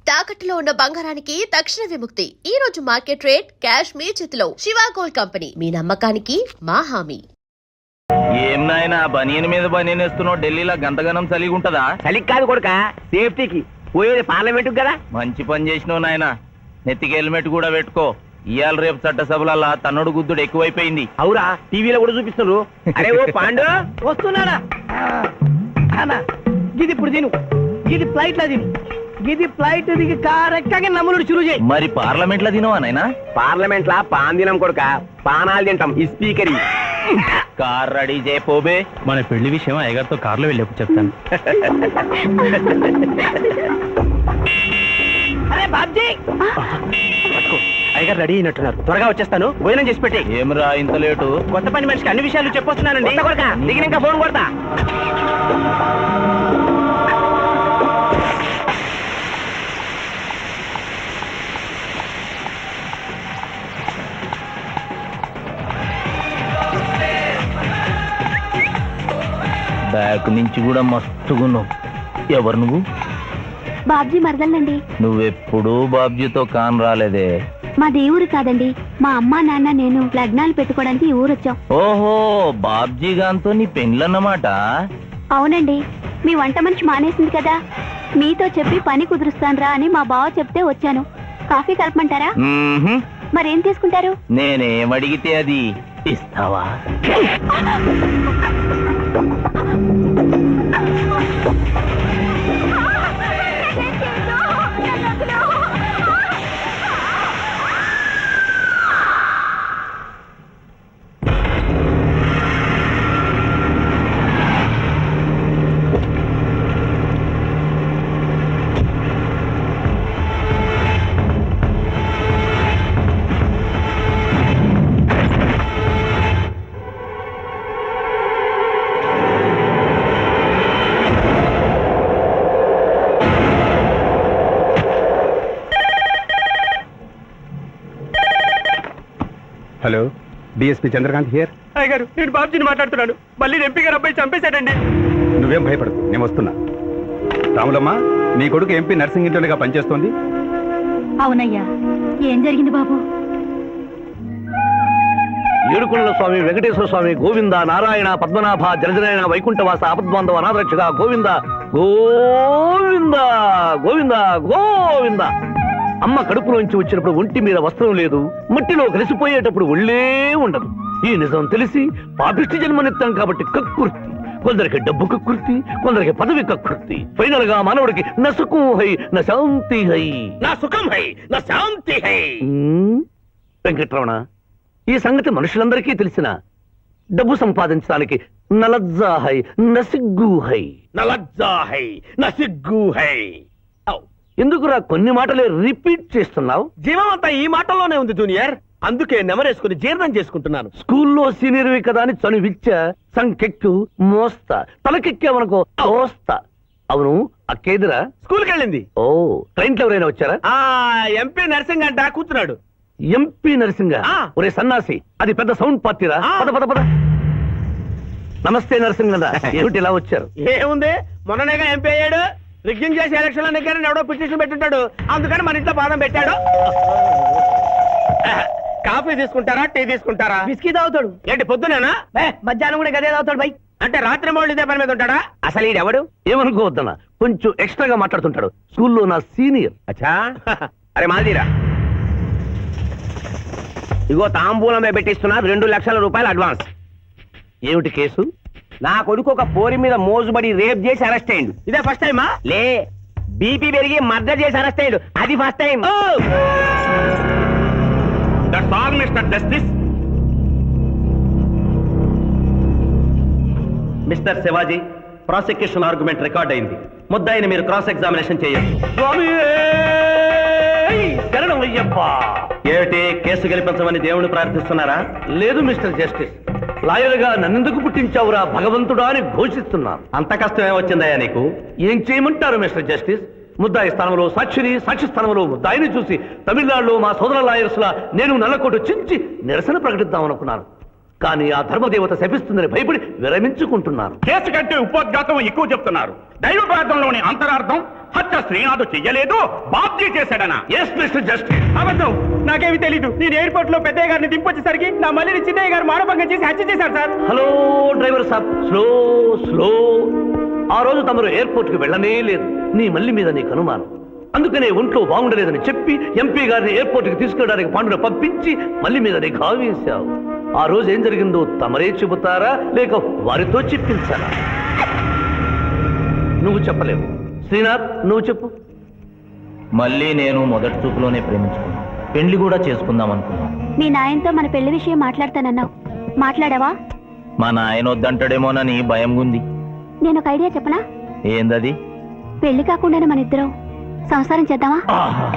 తాకట్టులో ఉన్న బంగారానికి తక్షణ విముక్తి. ఈ రోజు మార్కెట్ రేట్ క్యాష్ మీ చేతిలో. శివ గోల్డ్ కంపెనీ, మీ నమ్మకానికి మా హామీ. ఏం నాయనా బనియన్ మీద బనియన్ వేస్తున్నావు? ఢిల్లీలో గంతగనం చలిగి ఉంటదా? చలికి కాదు కొడుక, సేఫ్టీకి. పోయేది పార్లమెంట్ కదా. మంచి పని చేసినావు నాయనా. నెత్తికి హెల్మెట్ కూడా పెట్టుకో. ఇవాళ రేపు చట్టసభలల్లా తన్నుడు గుద్దుడు ఎక్కువైపోయింది. అవురా, టీవీలో కూడా చూపిస్తున్నారు. అరే ఓ పాండు వస్తున్నారా? గిది ఇప్పుడు తిను, గిది ఫ్లైట్ లా తిను, గిది ఫ్లైట్ దిగి కార్ ఎక్కగా నమ్ములు చురు చేయి. మరి పార్లమెంట్ లో తినవా నాయనా? పార్లమెంట్ లా పాన్ తినం కొడుక, పానాలు తింటాం. ఈ స్పీకర్ కార్ రెడీ చేయపోబే. మన పెళ్లి విషయం అయ్యగారితో కార్లో వెళ్ళేప్పుడు చెప్తాను. అరే బాబ్జీ, అయ్యగారు రెడీ అయినట్టున్నారు. త్వరగా వచ్చేస్తాను, భోజనం చేసి పెట్టి. ఏమరా ఇంత లేటు? కొత్త పని మనిషికి అన్ని విషయాలు చెప్పొస్తున్నానండి. దిగినాక ఫోన్ కొడతా. బ్యాక్ నుంచి కూడా మస్తుగున్నావు. ఎవరు నువ్వు? బాబ్జీ మరదలండి. నువ్వెప్పుడు బాబ్జీతో కాన్ రాలేదే. మా దేవురు కాదండి, మా అమ్మా నాన్న నేను లగ్నాలు పెట్టుకోవడానికి ఈ ఊరొచ్చాం. ఓహో, బాబ్జీ గాంతో నీ పెండ్లన్నమాట. అవునండి, మీ వంట మనిషి మానేసింది కదా, మీతో చెప్పి పని కుదురుస్తానురా అని మా బావ చెప్తే వచ్చాను. కాఫీ కలపమంటారా? మరేం తీసుకుంటారు? నేనేం అడిగితే అది ఇస్తావా? Hello, DSP Chandrakant here. అయ్యగారు, నేను బాబ్జీని మాట్లాడుతున్నాను. మళ్ళీ ఎంపీ గారు అబ్బాయి చంపేశాడండి. నువ్వేం భయపడకు, నేను వస్తున్నా. రాములమ్మ, నీ కొడుకు ఎంపీ నర్సింగ్ ఇంటర్గా పనిచేస్తోంది. అవునయ్యా, ఏం జరిగింది బాబు? ఏడుకొండల స్వామి, వెంకటేశ్వర స్వామి, గోవింద, నారాయణ, పద్మనాభ, జలజనాయన, వైకుంఠవాస, ఆపద్బాంధవ, అనాథరక్షక, గోవింద గోవింద గోవింద గోవింద. అమ్మ కడుపులోంచి వచ్చినప్పుడు ఒంటి మీద వస్త్రం లేదు, మట్టిలో కలిసిపోయేటప్పుడు ఒళ్ళే ఉండదు. ఈ నిజం తెలిసి పాపిష్టి జన్మనిత్తాం కాబట్టి కక్కుర్తి. కొందరికి డబ్బు కక్కుర్తి, కొందరికి పదవి కక్కుర్తి. ఫైనల్ గా మానవుడికి నా సుఖం హై, నా శాంతి హై. నా సుఖం హై, నా శాంతి హై. వెంకటరమణ, ఈ సంగతి మనుషులందరికీ తెలిసిన డబ్బు సంపాదించడానికి నలజ్జా హై, నసిగ్గు హై. నలజ్జా హై, నా సిగ్గు హై. ఎందుకురా కొన్ని మాటలే రిపీట్ చేస్తున్నావు? జీవం అంతా ఈ మాటల్లోనే ఉంది జూనియర్, అందుకే నెమరేసుకుని జీర్ణం చేసుకుంటున్నాను. స్కూల్లో సీనియర్వి కదా అని చనువిచ్చ సంకెక్కు మోస్తా, తలకెక్కావనుకో తోస్తా. అవును, అక్కేదిరా? స్కూల్కి వెళ్ళింది. ఓ, ట్రైన్ లో ఎవరైనా వచ్చారా? ఎంపీ నర్సింగ్ అంట కూర్చున్నాడు. ఎంపీ నరసింగ? ఒరే సన్నాసి, అది పెద్ద సౌండ్ పార్టీరా. పద పద పద. నమస్తే నరసింగ, ఏమిటి ఇలా వచ్చారు? ఏముంది, మొన్ననేగా ఎంపీ అయ్యాడు. రిగ్గింగ్ చేసి ఎలక్షన్ లో నెగ్గారని ఎవడో పిటిషన్ పెట్టుంటాడు, అందుకని మన ఇంట్లో పాదం పెట్టాడు. కాఫీ తీసుకుంటారా, టీ తీసుకుంటారా? బిస్కీ తాగుతాడు. ఏంటి పొద్దునేనా? మధ్యాహ్నం కూడా గదే తాగుతాడు బై. అంటే రాత్రి మూడు ఇదే పని మీద ఉంటాడా? అసలు ఈడెవడు? ఏమనుకోవద్దన్నా, కొంచెం ఎక్స్ట్రాగా మాట్లాడుతుంటాడు. స్కూల్లో నా సీనియర్. అచ్చా, అరే మాల్దీరా, ఇగో తాంబూలమే పెట్టిస్తున్నా, 2 లక్షల రూపాయలు అడ్వాన్స్. ఏమిటి కేసు? నా కొడుకు ఒక పోరి మీద మోజుబడి రేప్ చేసి అరెస్ట్ అయ్యిండు. ఇదే ఫస్ట్ టైమా? లే, బీపీ పెరిగి మర్డర్ చేసి అరెస్ట్ అయ్యిండు, అది first time. That's all mister justice. Mister Shivaji, prosecution argument record అయింది. ముద్దాయిని మీరు క్రాస్ ఎగ్జామినేషన్ చేయొచ్చు. శరణం అయ్యప్ప. ఏమిటి, కేసు గెలిపించమని దేవుని ప్రార్థిస్తున్నారా? లేదు మిస్టర్ జస్టిస్, లాయర్గా నన్నెందుకు పుట్టించావురా భగవంతుడా అని ఘోషిస్తున్నాను. అంత కష్టమే వచ్చిందయ్యా నీకు? ఏం చేయమంటారు మిస్టర్ జస్టిస్? ముద్దాయి స్థానంలో సాక్షిని, సాక్షి స్థానంలో ముద్దాయిని చూసి తమిళనాడులో మా సోదర లాయర్స్ లా నేను నల్లకోటు చించి నిరసన ప్రకటిద్దామనుకున్నాను. కానీ ఆ ధర్మదేవత శపిస్తుందని భయపడి విరమించుకుంటున్నాను. కేసు కంటే ఉపోద్ఘాతం ఎక్కువ చెప్తున్నారు. దైవ ప్రార్థనలోని అంతరార్థం హత్య శ్రీనాథు చెయ్యలేదు, బాబ్జీ చేశాడనా? Yes mister justice. అబద్ధం, నాకేమి తెలీదు. నేను ఎయిర్పోర్ట్ లో పెద్దయ్య గారిని దింపొచ్చేసరికి నా మళ్ళీ చిన్నయ్య గారు మానభంగం చేసి హత్య చేశారు సార్. హలో డ్రైవర్ సాబ్, స్లో స్లో. ఆ రోజు తమరు ఎయిర్పోర్ట్ కి వెళ్ళనే లేదు. నీ మల్లి మీద నీకు అనుమానం, అందుకనే ఒంట్లో బాగుండలేదని చెప్పి ఎంపీ గారిని ఎయిర్పోర్ట్ కి తీసుకెళ్ళడానికి పాండును పంపించి మల్లి మీద నీకు ఆవేశావు. ఆ రోజు ఏం జరిగిందో తమరే చెబుతారా లేక వారితో చెప్పించారా? నువ్వు చెప్పలేవు. శ్రీనాథ్, నువ్వు చెప్పు. మళ్ళీ నేను మొదటి చూపులోనే ప్రేమించుకున్నాను, పెళ్లి కూడా చేసుకుందాం అనుకున్నాను. మీ నాయనతో మన పెళ్లి విషయం మాట్లాడతానన్నావు, మాట్లాడావా? మా నాయన వద్దంటాడేమోనని భయం ఉంది. నేను ఒక ఐడియా చెప్పనా? ఏందది? పెళ్లి కాకుండానే మన ఇద్దరం సంసారం చేద్దామా? ఆహా,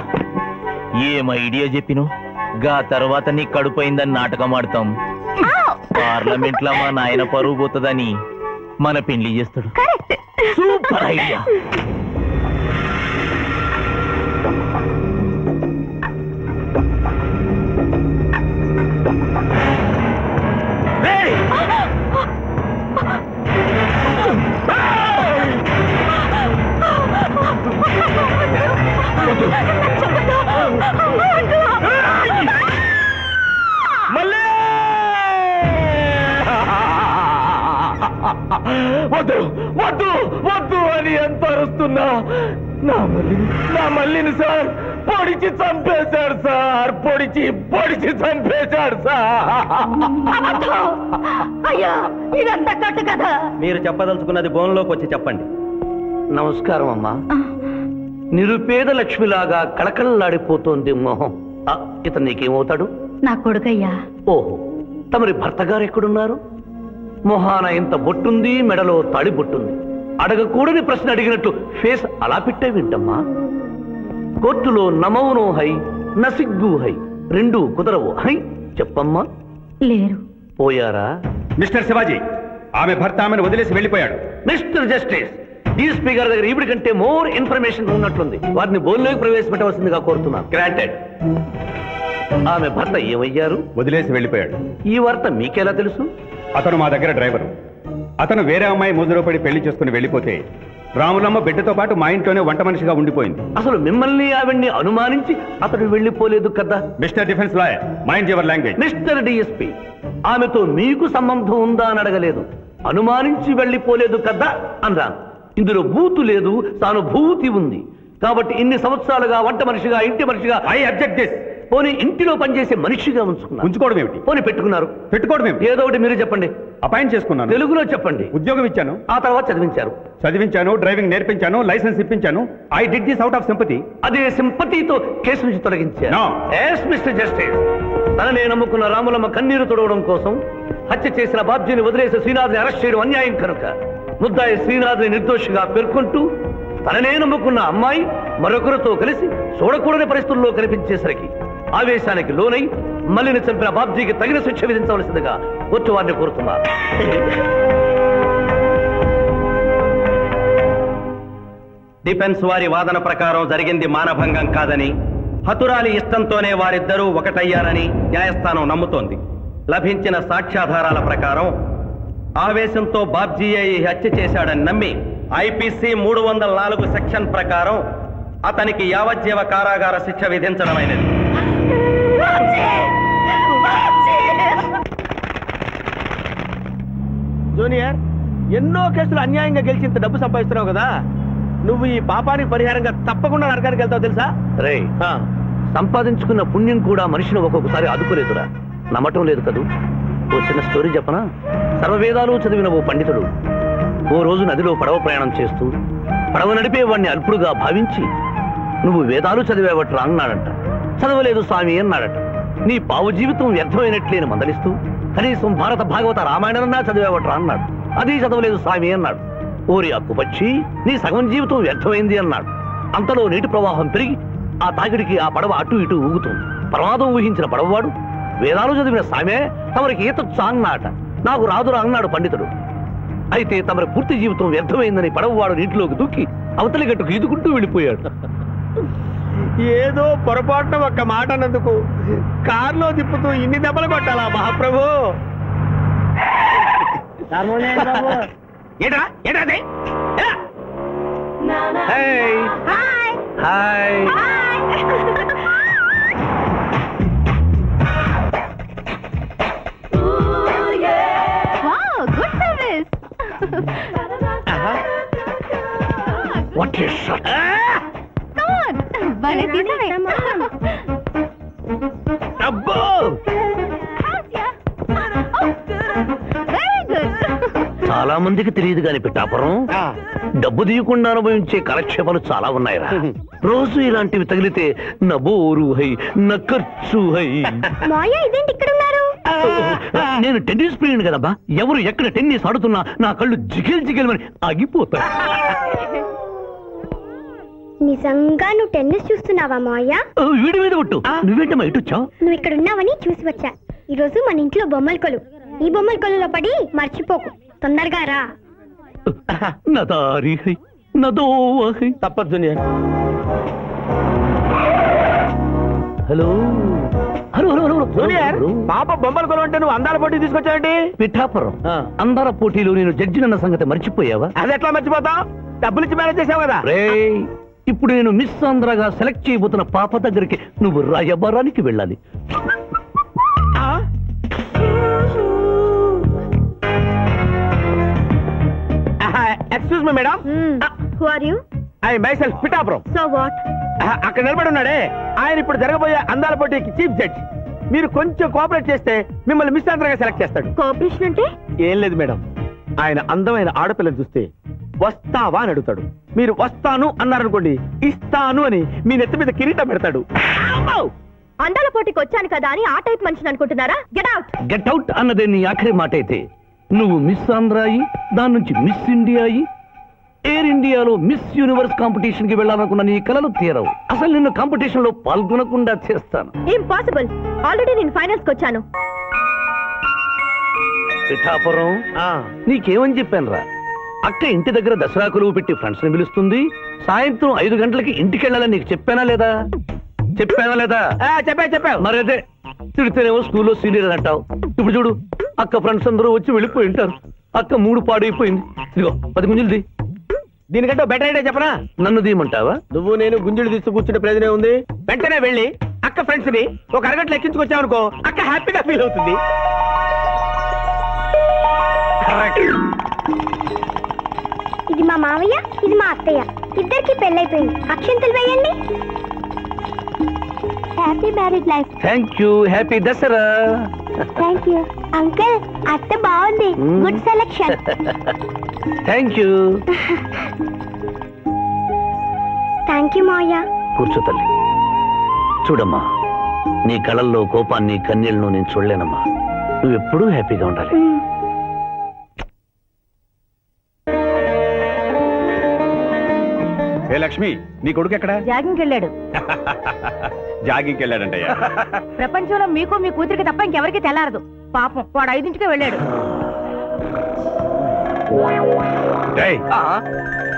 ఏం ఐడియా చెప్పిను. గా తర్వాత నీ కడుపోయిందని నాటకం ఆడతాం. పార్లమెంట్ లో మా నాయన పరువు పోతుందని మన పెళ్లి చేస్తాడు. కరెక్ట్. Super idea. వద్దు వద్దు వద్దు అని ఎంత అరుస్తున్నా నా మల్లిని సార్ పొడిచి చంపేశాడు సార్. పొడిచి చంపేశాడు సార్. అయ్యా, ఇదంతా కట్టు కదా. మీరు చెప్పదలుచుకున్నది బోన్లోకి వచ్చి చెప్పండి. నమస్కారం అమ్మా. నిరుపేద లక్ష్మిలాగా కళకళలాడిపోతోంది మొహం. ఇతను నీకేమవుతాడు? నా కొడుకయ్యా. ఓహో, తమరి భర్త గారు ఎక్కడున్నారు? మొహాన ఇంత బొట్టుంది, మెడలో తాడి బొట్టుంది. అడగకూడని ప్రశ్న అడిగినట్లు ఫేస్ అలా పెట్టే వింటమ్మా. కోర్టులో నమౌనో హై, నసిగ్గు హై, రెండు కుదరవు హై. చెప్పమ్మా. లేరు. పోయారా? మిస్టర్ శివాజీ, ఆమె భర్త ఆమెను వదిలేసి వెళ్ళిపోయాడు. మిస్టర్ జస్టిస్, డీఎస్పీ గారి దగ్గర ఈవిడి కంటే మోర్ ఇన్ఫర్మేషన్ ఉన్నట్లుంది. వారిని బోల్లోకి ప్రవేశపెట్టవలసిందిగా కోరుతున్నాను. గ్రాంటెడ్. ఆమె భర్త ఏమయ్యారు? వదిలేసి వెళ్ళిపోయాడు. ఈ వార్త మీకెలా తెలుసు? అతను మా దగ్గర డ్రైవరు. అతను వేరే అమ్మాయి ముద్రలో పడి పెళ్లి చేసుకుని వెళ్ళిపోతే రాములమ్మ బిడ్డతో పాటు మా ఇంట్లోనే వంట మనిషిగా ఉండిపోయింది. అసలు మిమ్మల్ని ఆవిడ్ని అనుమానించి అతడు వెళ్ళిపోలేదు కదా? Mister defence lawyer, mind your language. Mister DSP, ఆమెతో మీకు సంబంధం ఉందా అని అడగలేదు, అనుమానించి వెళ్ళిపోలేదు కదా అన్నాను. ఇందులో బూతు లేదు, సానుభూతి ఉంది. కాబట్టి ఇన్ని సంవత్సరాలుగా వంట మనిషిగా, ఇంటి మనిషిగా, ఐ అబ్జెక్ట్ దిస్. పోనీ ఇంటిలో పనిచేసే మనిషిగా ఉంచుకోవడం ఏమిటి? పోనీ పెట్టుకున్నారు. పెట్టుకోవడం ఏమిటి? ఏదో ఒకటి మీరు చెప్పండి. అపాయింట్ చేసుకున్నాను. తెలుగులో చెప్పండి. ఉద్యోగం ఇచ్చాను. ఆ తర్వాత చదివించారు, డ్రైవింగ్ నేర్పించాను, లైసెన్స్ ఇప్పించాను. I did this out of sympathy. అదే సింపతితో కేసు నుంచి తొలగించారు. No. ఎస్ మిస్టర్ జస్టిస్, తననే నమ్ముకున్న రాములమ్మ కన్నీరు తొడవడం కోసం హత్య చేసిన బాబ్జీని వదిలేసి శ్రీనాథ్ని అరెస్ట్ చేయడం అన్యాయం కనుక ముద్దాయి శ్రీనాథ్ని నిర్దోషిగా పేర్కొంటూ తననే నమ్ముకున్న అమ్మాయి మరొకరితో కలిసి చూడకూడని పరిస్థితుల్లో కనిపించేసరికి ఆవేశానికి లోనై మల్లిని చంపిన బాబ్జీకి తగిన శిక్ష విధించవలసిందిగా కోర్టు వారిని కోరుతున్నారు. డిఫెన్స్ వారి వాదన ప్రకారం జరిగింది మానభంగం కాదని, హతురాలి ఇష్టంతోనే వారిద్దరూ ఒకటయ్యారని న్యాయస్థానం నమ్ముతోంది. లభించిన సాక్ష్యాధారాల ప్రకారం ఆవేశంతో బాబ్జీయే ఈ హత్య చేశాడని నమ్మి ఐపీసీ 304 సెక్షన్ ప్రకారం అతనికి యావజ్జీవ కారాగార శిక్ష విధించడమైనది. జూనియర్, ఎన్నో కేసులు అన్యాయంగా గెలిచి ఇంత డబ్బు సంపాదిస్తున్నావు కదా, నువ్వు ఈ పాపానికి పరిహారంగా తప్పకుండా నరకానికి వెళ్తావు తెలుసా? రే, సంపాదించుకున్న పుణ్యం కూడా మనిషిని ఒక్కొక్కసారి అదుకోలేదురా. నమ్మటం లేదు కదూ. ఓ చిన్న స్టోరీ చెప్పనా? సర్వవేదాలు చదివిన ఓ పండితుడు ఓ రోజు నదిలో పడవ ప్రయాణం చేస్తూ పడవ నడిపే వాడిని అల్పుడుగా భావించి, నువ్వు వేదాలు చదివేవట్రా అన్నాడట. చదవలేదు స్వామి అన్నాడట. నీ పావు జీవితం వ్యర్థమైనట్లేని మందలిస్తూ, కనీసం భారత భాగవత రామాయణన్నా చదివేవట్రా అన్నాడు. అది చదవలేదు స్వామి అన్నాడు. ఓరి అక్కుపచ్చి, నీ సగం జీవితం వ్యర్థమైంది అన్నాడు. అంతలో నీటి ప్రవాహం పెరిగి ఆ తాకిడికి ఆ పడవ అటు ఇటు ఊగుతుంది. ప్రమాదం ఊహించిన పడవవాడు, వేదాలు చదివిన సామే తమరికి ఈతొచ్చా అన్నాట. నాకు రాదురా అన్నాడు పండితుడు. అయితే తమరి పూర్తి జీవితం వ్యర్థమైందని పడవవాడు నీటిలోకి దూకి అవతలి గట్టుకు ఈదుకుంటూ వెళ్ళిపోయాడు. ఏదో పొరపాటున ఒక్క మాట అన్నందుకు కారులో తిప్పుతూ ఇన్ని దెబ్బలు కొట్టాలా మహాప్రభు? ఏంట్రా ఏంట్రా అది? ఎలా? Hi good service. What is shot? భలే తీసావే. అబ్బో వెరీ గుడ్. చాలా మందికి తెలియదు కాని పిఠాపురం డబ్బు తీయకుండా అనుభవించే కాలక్షేపాలు చాలా ఉన్నాయిరా. రోజు ఇలాంటివి తగిలితే నా బోరు హై నా ఖర్చు హై. మాయ ఇదేంటి ఇక్కడ ఉన్నారు? నేను టెన్నిస్ ప్లేయర్ కదబ్బా. ఎవరు ఎక్కడ టెన్నిస్ ఆడుతున్నా నా కళ్ళు జిగిల్ జిగిల్ అని ఆగిపోతాయి. నిజంగా నువ్వు టెన్నిస్ చూస్తున్నావా మాయా? వీడి మీద కొట్టు. నువ్వేంటమ్మా ఇటు వచ్చావు? నువ్వు ఇక్కడ ఉన్నావని చూసి వచ్చా. ఈ రోజు మన ఇంట్లో బొమ్మల కొలు. ఈ బొమ్మల కొలులో పడి మర్చిపోకు. తొందరగా రా. నా దారి హై నా దోవ హై. తప్పదు junior. Hello hello hello hello junior పాప బొమ్మల కొలు అంటే నువ్వు అందాల పోటీ తీసుకొచ్చావండి? పిఠాపురం అందాల పోటీలో నేను జడ్జినన్న సంగతి మర్చిపోయావా? అది ఎట్లా మర్చిపోతావు? డబ్బులు ఇచ్చి మేనేజ్ చేసావు కదా. రేయ్, ఇప్పుడు నేను మిస్ ఆంధ్రగా సెలెక్ట్ చేయబోతున్న పాప దగ్గరికి నువ్వు రాయబారానికి వెళ్ళాలి. Excuse me madam. Who are you? I myself Pithapuram. So what? అక్కడ నిలబడి ఉన్నాడే ఆయన ఇప్పుడు జరగబోయే అందాల పోటీకి చీఫ్ జడ్జి. మీరు కొంచెం కోఆపరేట్ చేస్తే మిమ్మల్ని మిస్ ఆంధ్రగా సెలెక్ట్ చేస్తాడు. కోఆపరేషన్ అంటే? ఏం లేదు మేడం, ఆయన అందమైన ఆడపిల్లని చూస్తే వస్తావా అని అడుగుతాడు. మీరు వస్తాను అన్నారనుకోండి, ఇస్తాను అని మీ నెత్తి మీద కిరీటం పెడతాడు. అందాల పోటీకి వచ్చాను కదా అని ఆ టైప్ మనిషిని అనుకుంటున్నారా? Get out. గెట్ అవుట్ అన్నదే నీ ఆఖరి మాట అయితే నువ్వు మిస్ ఆంధ్ర అయి దాని నుంచి మిస్ ఇండియా అయి ఎయిర్ ఇండియాలో మిస్ యూనివర్స్ కాంపిటీషన్ కి వెళ్ళాలనుకున్న నీ కలలు తీరవు. అసలు నిన్ను కాంపిటీషన్ లో పాల్గొనకుండా చేస్తాను. ఇంపాసిబుల్. ఆల్రెడీ నేను ఫైనల్స్ కి వచ్చాను. పిఠాపురం నీకేమని చెప్పాను రా? అక్క ఇంటి దగ్గర దసరా కొలువు పెట్టి ఫ్రెండ్స్ ని పిలుస్తుంది. సాయంత్రం 5 గంటలకి ఇంటికి వెళ్ళాలని నీకు చెప్పానా లేదా? చెప్పానా లేదా? చెప్పావు. మరి అదే తిడితేనేమో స్కూల్లో సీనియర్ అని అంటావు. ఇప్పుడు చూడు, అక్క ఫ్రెండ్స్ అందరూ వచ్చి వెళ్ళిపోయి ఉంటారు. అక్క మూడు పాడైపోయింది. ఇదిగో 10 గుంజులు దీ. దీనికంటే బెటర్ ఐడియా చెప్పనా? నన్ను దీయమంటావా? నువ్వు నేను గుంజులు తీస్తూ కూర్చుంటే ప్రయోజనం ఉంది. వెంటనే వెళ్ళి అక్క ఫ్రెండ్స్ ని ఒక అరగంటలో ఎక్కించుకొచ్చావనుకో, అక్క హ్యాపీగా ఫీల్ అవుతుంది. ఇది మా మావయ్య, ఇది మా అత్తయ్య. ఇద్దరికి పెళ్ళైపోయింది. అక్షంతలు వేయండి. Happy marriage life. Thank you. Happy Dasara. Thank you uncle. అత్త బాగుంది. Good selection. Thank you. Thank you మావయ్య. కూర్చో తల్లి. చూడమ్మా, నీ కళల్లో కోపాన్ని కన్నీళ్లను నేను చూడలేనమ్మా. నువ్వెప్పుడూ హ్యాపీగా ఉండాలి. ఏ లక్ష్మి, నీ కొడుకు ఎక్కడ? జాగింగ్కి వెళ్ళాడు. జాగింగ్కి వెళ్ళాడంటయ్యా. ప్రపంచంలో మీకు మీ కూతురికి తప్ప ఇంకెవరికి తెల్లారదు. పాపం వాడు 5ంటికే వెళ్ళాడు.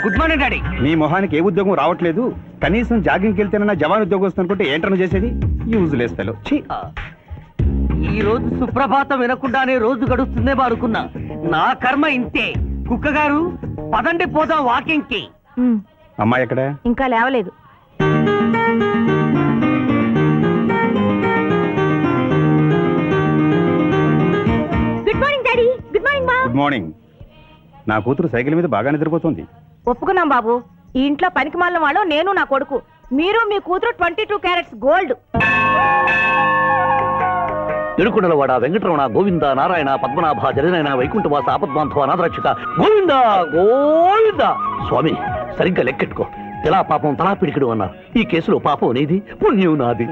Good morning daddy. నీ మొహానికి ఏ ఉద్యోగం రావట్లేదు. కనీసం జాగింగ్కి వెళ్తేనన్నా జవాన్ ఉద్యోగం వస్తుంది అనుకుంటే ఏంటను చేసేది? Useless fellow. ఈ రోజు సుప్రభాతం వినకుండానే రోజు గడుస్తుందే అనుకున్నా. నా కర్మ ఇంతే. కుక్క గారు పదండి పోదాం వాకింగ్ కి. అమ్మాయి ఎక్కడ? ఇంకా లేవలేదు. Good morning daddy. Good morning మా. Good morning. నా కూతురు సైకిల్ మీద బాగా నిద్రపోతుంది. ఒప్పుకున్నాం బాబు. ఈ ఇంట్లో పనికి మాలిన వాళ్ళు నేను నా కొడుకు. మీరు మీ కూతురు 22 క్యారెట్స్ గోల్డ్. తిరుకుడలవాడ వెంకటరమణ గోవింద నారాయణ పద్మనాభ జగనైన వైకుంఠవాస ఆపద్బాంధవ అనాథరక్షక గోవింద గోవింద. స్వామి, సరిగ్గా లెక్కెట్టుకో. ఎలా పాపం తలా పిడికిడు అన్నారు. ఈ కేసులో పాపం నీది, పుణ్యం నాది.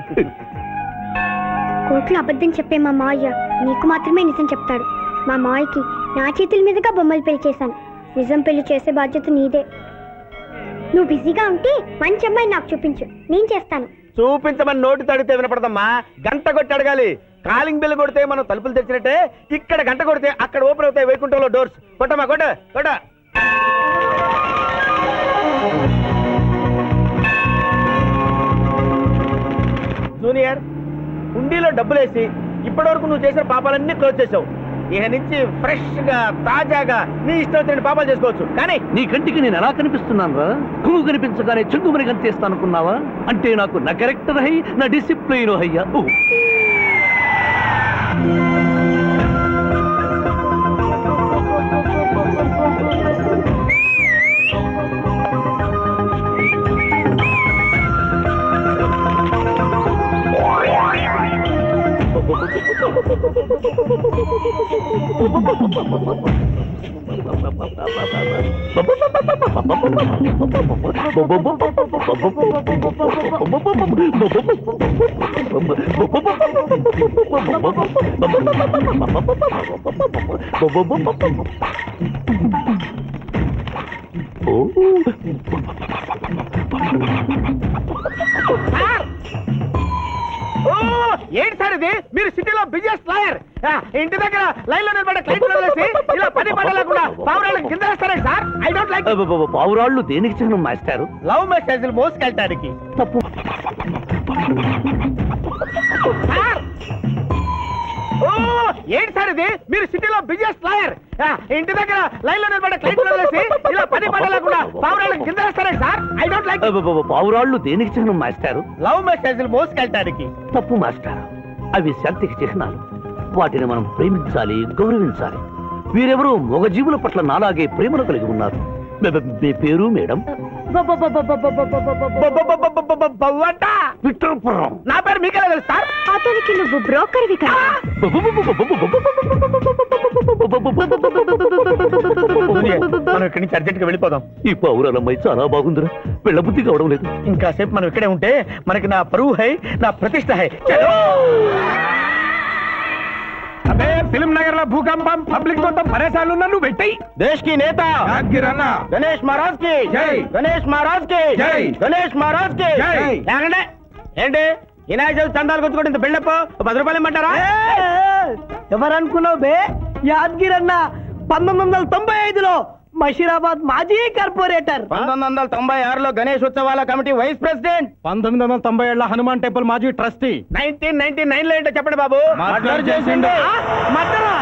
కోర్టులో అబద్ధం చెప్పే మా మావయ్య నీకు మాత్రమే నిజం చెప్తాడు. మా మావయ్యకి నా చేతుల మీదుగా బొమ్మలు పెళ్లి చేశాను. నిజం పెళ్లి చేసే బాధ్యత నీదే. నువ్వు బిజీగా ఉంటే మంచి అమ్మాయి నాకు చూపించు, నేను చేస్తాను. చూపించమని నోటి తడితే వినపడదమ్మా. గంట కొట్టి అడగాలి. కాలింగ్ బిల్ కొడితే మనం తలుపులు తెచ్చినట్టే ఇక్కడ గంట కొడితే అక్కడ ఓపెన్ అవుతాయి వైకుంఠంలో డోర్స్. కొట్టమ్మా, కొట్ట కొట్ట. జూనియర్, హుండీలో డబ్బులేసి ఇప్పటి వరకు నువ్వు చేసిన పాపాలన్నీ క్లోజ్ చేసావు. ఇక నుంచి ఫ్రెష్ గా తాజాగా నీ ఇష్టం వచ్చిన పాపాలు చేసుకోవచ్చు కానీ నీ కంటికి నేను ఎలా కనిపిస్తున్నాను రా? పువ్వు కనిపించగానే చెంగుమని కనిపిస్తాను అనుకున్నావా? అంటే నాకు నా క్యారెక్టర్ హై, నా డిసిప్లైన్ హయ్యా. ఏంటి సార్ ఇది? మీరు సిటీలో బిజినెస్ లాయర్, ఇంటి దగ్గర లైన్ లో నిలబడే క్లయింట్ వదిలేసి ఇలా పని పడలేకుండా పావురాళ్ళకి కింద వేస్తారే సార్? I don't like. పావురాళ్ళు దేనికి చిహ్నం మాస్టారు? లవ్ మెసేజ్లు మోసుకెళ్ళటానికి. తప్పు. ఏంటి సార్ ఇది? మీరు సిటీలో బిజినెస్ లాయర్, ఇంటి దగ్గర లైన్ లో నిలబడే క్లయింట్ వదిలేసి ఇలా పని పడలేకుండా పావురాళ్ళకి కింద వేస్తారే సార్? I don't like. పావురాళ్ళు దేనికి చిహ్నం మాస్టారు? లవ్ మెసేజ్లు మోసుకెళ్ళటానికి. తప్పు మాస్టారు. అవి శాంతికి చిహ్నాలు. వాటిని మనం ప్రేమించాలి, గౌరవించాలి. వీరెవరూ మూగజీవుల పట్ల నాలాగే ప్రేమను కలిగి ఉన్నారు. మీ పేరు మేడం? విక్రమపురం. నా పేరు మీకెలా తెలుసు సార్? అతనికి నువ్వు బ్రోకర్వి కదా. మనం ఇక్కడి నుంచి అర్జెంట్ గా వెళ్ళిపోదాం. ఈ పావురాలమ్మాయి చాలా బాగుందిరా. వెళ్ళబుద్ధి కావడం లేదు. ఇంకాసేపు మనం ఇక్కడే ఉంటే మనకి నా పరువు హై, నా ప్రతిష్ట హై. చలో. అబే ఫిల్మ్ నగర్ లో భూకంపం, పబ్లిక్ మొత్తం పరేషాన్లు ఉన్నారు. నువ్వు పెట్టాయి. దేశ్ కి నేత గణేష్ మహారాజ్ కి జై. గణేష్ మహారాజ్ కి జై. గణేష్ మహారాజ్ కి జై. ఏమండే? ఏంటి వినాయక చవితి చందాలు కొట్టుకుంటే ఇంత బిల్డప్? 10 రూపాయలు ఇమ్మంటారా? ఎవరనుకున్నావు బే? యాద్గిరన్న 1995లో మషీరాబాద్ మాజీ కార్పొరేటర్. 1996లో గణేష్ ఉత్సవాల committee vice president. 1997 Hanuman temple మాజీ ట్రస్టీ. 1999 లో ఏంటో చెప్పండి బాబు. మర్డర్ చేసిండు. మర్డరా?